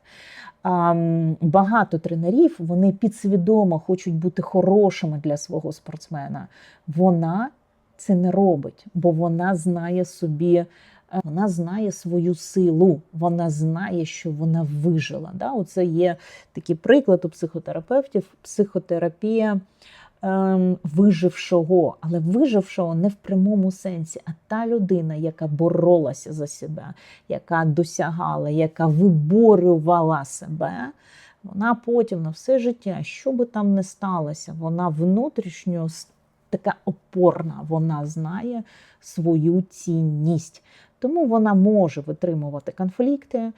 Багато тренерів, вони підсвідомо хочуть бути хорошими для свого спортсмена. Вона це не робить, бо вона знає собі, вона знає свою силу, вона знає, що вона вижила. Да? Оце є такий приклад у психотерапевтів, психотерапія вижившого, але вижившого не в прямому сенсі, а та людина, яка боролася за себе, яка досягала, яка виборювала себе, вона потім на все життя, що би там не сталося, вона внутрішньо така опорна, вона знає свою цінність. Тому вона може витримувати конфлікти,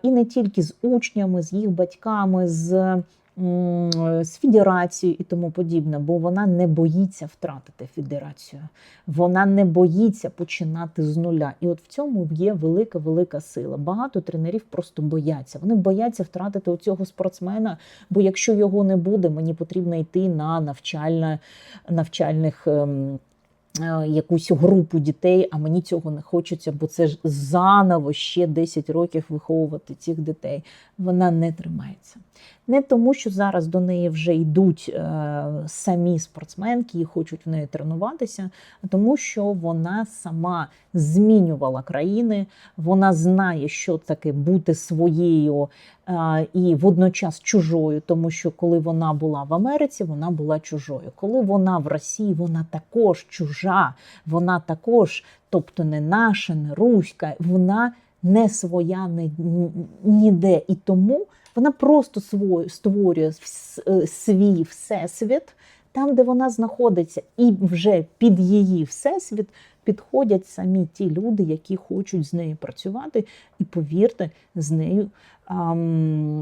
і не тільки з учнями, з їх батьками, з федерацією і тому подібне, бо вона не боїться втратити федерацію. Вона не боїться починати з нуля. І от в цьому є велика сила. Багато тренерів просто бояться. Вони бояться втратити оцього спортсмена, бо якщо його не буде, мені потрібно йти на навчальних якусь групу дітей, а мені цього не хочеться, бо це ж заново ще 10 років виховувати цих дітей. Вона не тримається. Не тому, що зараз до неї вже йдуть самі спортсменки і хочуть в неї тренуватися, а тому, що вона сама змінювала країни, вона знає, що таке бути своєю і водночас чужою, тому що коли вона була в Америці, вона була чужою. Коли вона в Росії, вона також чужа, вона також, тобто не наша, не руська, вона не своя ніде. І тому вона просто створює свій всесвіт там, де вона знаходиться. І вже під її всесвіт підходять самі ті люди, які хочуть з нею працювати. І, повірте, з нею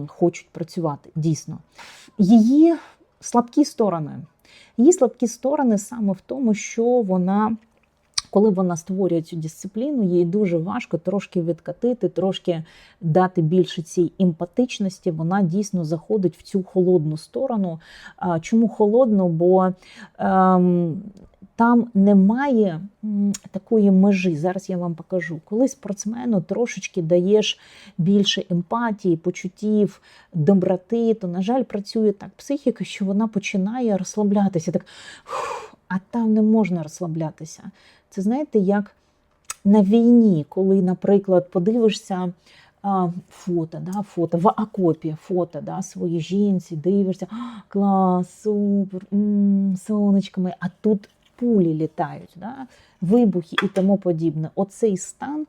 хочуть працювати. Дійсно. Її слабкі сторони саме в тому, що вона, коли вона створює цю дисципліну, їй дуже важко трошки відкатити, трошки дати більше цій емпатичності. Вона дійсно заходить в цю холодну сторону. Чому холодну? Бо там немає такої межі. Зараз я вам покажу. Коли спортсмену трошечки даєш більше емпатії, почуттів, доброти, то, на жаль, працює так психіка, що вона починає розслаблятися. Так, а там не можна розслаблятися. Це, знаєте, як на війні, коли, наприклад, подивишся фото в окопі, свої жінці, дивишся, клас, супер, сонечками, а тут пулі літають, вибухи і тому подібне. Оцей стан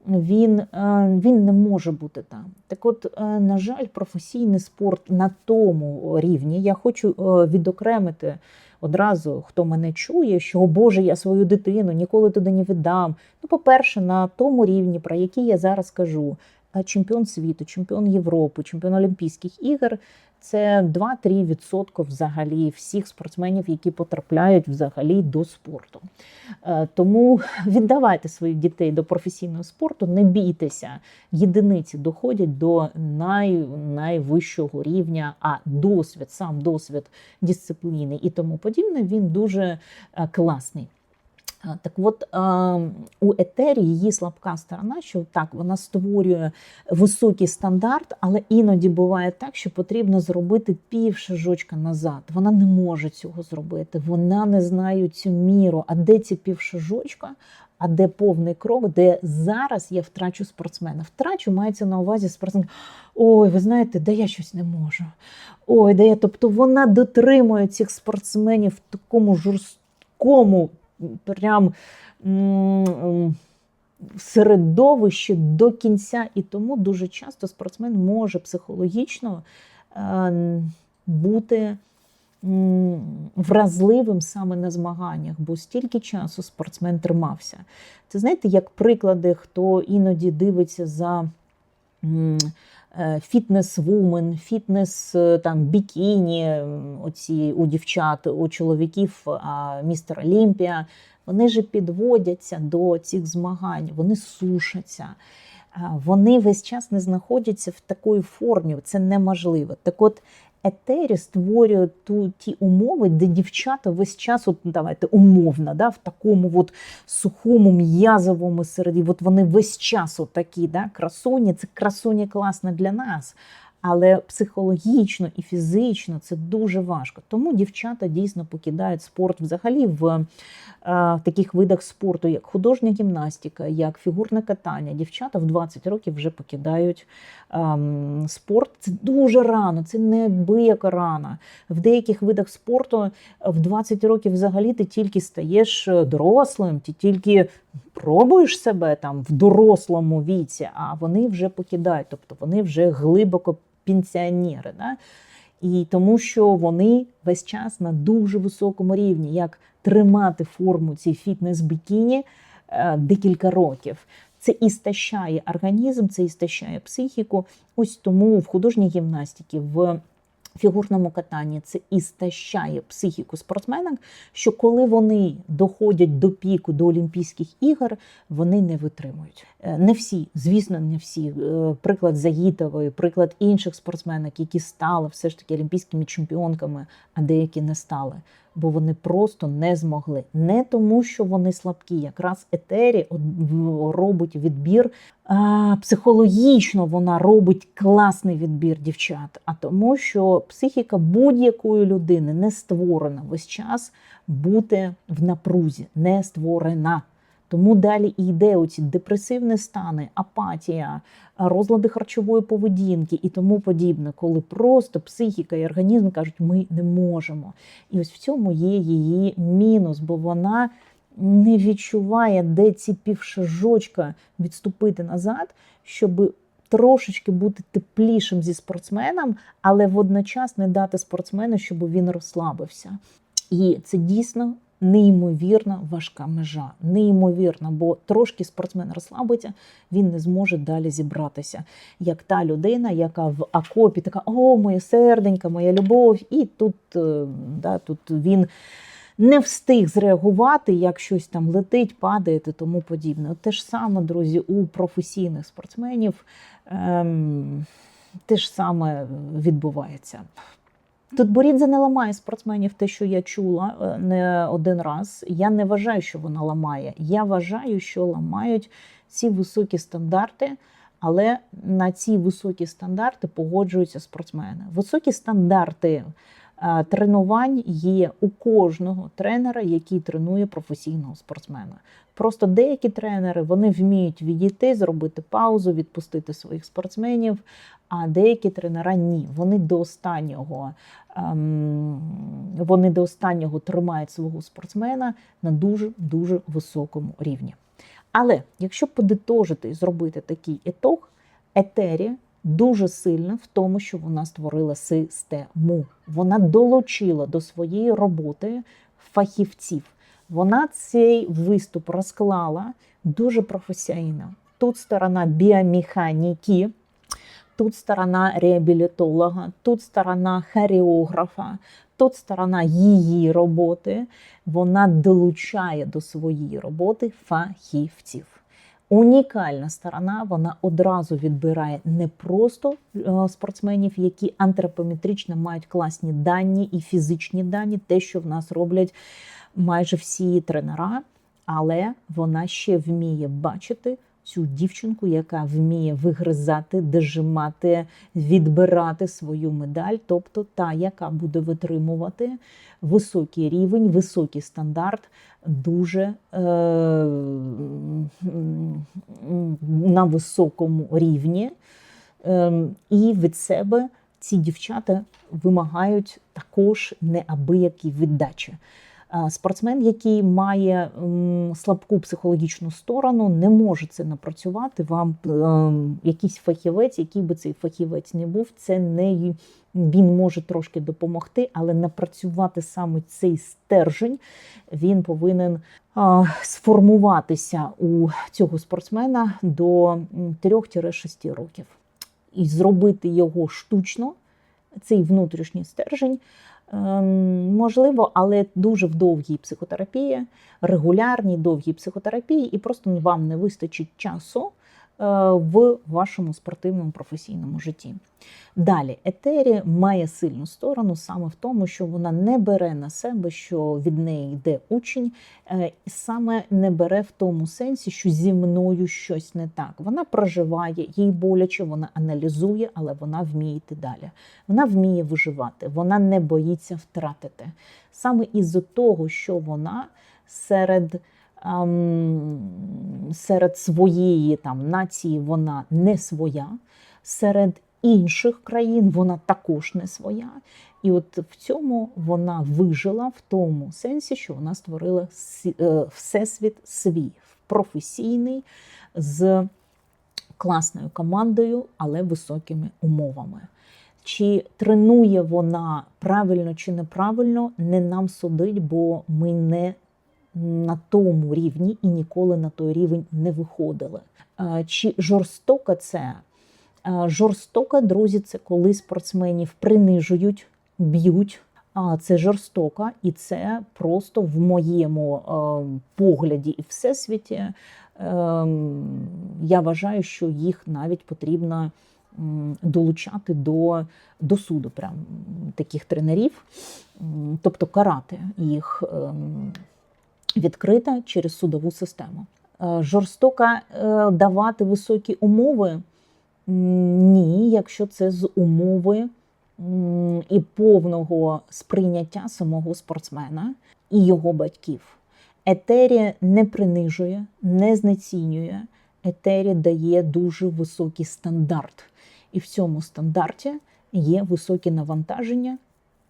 він не може бути там. Так от, на жаль, професійний спорт на тому рівні, я хочу відокремити одразу, хто мене чує, що, о Боже, я свою дитину ніколи туди не віддам. Ну, по-перше, на тому рівні, про який я зараз кажу, чемпіон світу, чемпіон Європи, чемпіон Олімпійських ігор – це 2-3% взагалі всіх спортсменів, які потрапляють взагалі до спорту. Тому віддавайте своїх дітей до професійного спорту, не бійтеся. Єдиниці доходять до найвищого рівня, а сам досвід дисципліни і тому подібне, він дуже класний. Так от, у етері її слабка сторона, що так, вона створює високий стандарт, але іноді буває так, що потрібно зробити півшажочка назад. Вона не може цього зробити, вона не знає цю міру. А де ці півшажочка, а де повний крок, де зараз я втрачу спортсмена. Втрачу, мається на увазі спортсмен. Ой, ви знаєте, де я щось не можу. Ой, де я. Тобто вона дотримує цих спортсменів в такому жорсткому, прям середовище до кінця, і тому дуже часто спортсмен може психологічно бути вразливим саме на змаганнях, бо стільки часу спортсмен тримався. Це, знаєте, як приклади, хто іноді дивиться за фітнес-вумен, бікіні, оці у дівчат, у чоловіків, містер Олімпія, вони ж підводяться до цих змагань, вони сушаться, вони весь час не знаходяться в такій формі, це неможливо. Так от, етері створює ті умови, де дівчата весь час, давайте умовно, в такому сухому м'язовому середі, вони весь час такі, красуні, це красуні класно для нас, але психологічно і фізично це дуже важко. Тому дівчата дійсно покидають спорт взагалі в таких видах спорту, як художня гімнастика, як фігурне катання. Дівчата в 20 років вже покидають спорт. Це дуже рано, це неабияка рано. В деяких видах спорту в 20 років взагалі ти тільки стаєш дорослим, ти тільки пробуєш себе в дорослому віці, а вони вже покидають, тобто вони вже глибоко пенсіонери. І тому що вони весь час на дуже високому рівні, як тримати форму цій фітнес-бікіні декілька років. Це істощає організм, це істощає психіку. Ось тому в художній гімнастиці, в фігурному катанні це істощає психіку спортсменок, що коли вони доходять до піку, до Олімпійських ігор, вони не витримують. Не всі, звісно, не всі. Приклад Загітової, приклад інших спортсменок, які стали все ж таки олімпійськими чемпіонками, а деякі не стали. Бо вони просто не змогли. Не тому, що вони слабкі. Якраз етері робить відбір, психологічно вона робить класний відбір дівчат. А тому, що психіка будь-якої людини не створена весь час бути в напрузі. Не створена. Тому далі і йде оці депресивні стани, апатія, розлади харчової поведінки і тому подібне, коли просто психіка і організм кажуть, ми не можемо. І ось в цьому є її мінус, бо вона не відчуває, де ці півшажочка відступити назад, щоб трошечки бути теплішим зі спортсменом, але водночас не дати спортсмену, щоб він розслабився. І це дійсно неймовірно важка межа. Неймовірно, бо трошки спортсмен розслабиться, він не зможе далі зібратися. Як та людина, яка в окопі така, о, моє серденько, моя любов, і тут він не встиг зреагувати, як щось там летить, падає і тому подібне. Те ж саме, друзі, у професійних спортсменів те ж саме відбувається. Тут Борідзе не ламає спортсменів, те, що я чула не один раз. Я не вважаю, що вона ламає. Я вважаю, що ламають ці високі стандарти, але на ці високі стандарти погоджуються спортсмени. Високі стандарти тренувань є у кожного тренера, який тренує професійного спортсмена. Просто деякі тренери, вони вміють відійти, зробити паузу, відпустити своїх спортсменів, а деякі тренера ні. Вони до останнього тримають свого спортсмена на дуже-дуже високому рівні. Але якщо подитожити і зробити такий ітог, Етері дуже сильна в тому, що вона створила систему. Вона долучила до своєї роботи фахівців. Вона цей виступ розклала дуже професійно. Тут сторона біомеханіки, тут сторона реабілітолога, тут сторона хореографа, тут сторона її роботи. Вона долучає до своєї роботи фахівців. Унікальна сторона, вона одразу відбирає не просто спортсменів, які антропометрично мають класні дані і фізичні дані, те, що в нас роблять майже всі тренера, але вона ще вміє бачити цю дівчинку, яка вміє вигризати, дожимати, відбирати свою медаль, тобто та, яка буде витримувати високий рівень, високий стандарт, дуже на високому рівні. І від себе ці дівчата вимагають також неабиякі віддачі. Спортсмен, який має слабку психологічну сторону, не може це напрацювати. Вам якийсь фахівець, який би цей фахівець не був, це не він може трошки допомогти, але напрацювати саме цей стержень, він повинен сформуватися у цього спортсмена до 3-6 років. І зробити його штучно, цей внутрішній стержень, можливо, але дуже в довгій психотерапії, регулярній довгій психотерапії, і просто вам не вистачить часу в вашому спортивному професійному житті. Далі, Етері має сильну сторону саме в тому, що вона не бере на себе, що від неї йде учень, саме не бере в тому сенсі, що зі мною щось не так. Вона проживає, їй боляче, вона аналізує, але вона вміє йти далі. Вона вміє виживати, вона не боїться втратити. Саме із-за того, що вона серед своєї нації вона не своя, серед інших країн вона також не своя. І от в цьому вона вижила в тому сенсі, що вона створила всесвіт свій, професійний, з класною командою, але високими умовами. Чи тренує вона правильно чи неправильно, не нам судить, бо ми не на тому рівні і ніколи на той рівень не виходили. Чи жорстоко це? Жорстоко, друзі, це коли спортсменів принижують, б'ють. Це жорстоко, і це просто в моєму погляді і всесвіті. Я вважаю, що їх навіть потрібно долучати до суду, прям таких тренерів, тобто карати їх відкрита через судову систему. Жорстоко давати високі умови? Ні, якщо це з умови і повного сприйняття самого спортсмена і його батьків. Етері не принижує, не знецінює. Етері дає дуже високий стандарт. І в цьому стандарті є високі навантаження,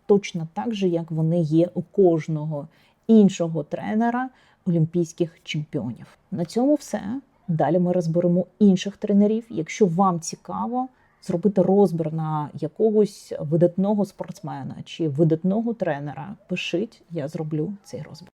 точно так же, як вони є у кожного іншого тренера олімпійських чемпіонів. На цьому все. Далі ми розберемо інших тренерів. Якщо вам цікаво зробити розбір на якогось видатного спортсмена чи видатного тренера, пишіть, я зроблю цей розбір.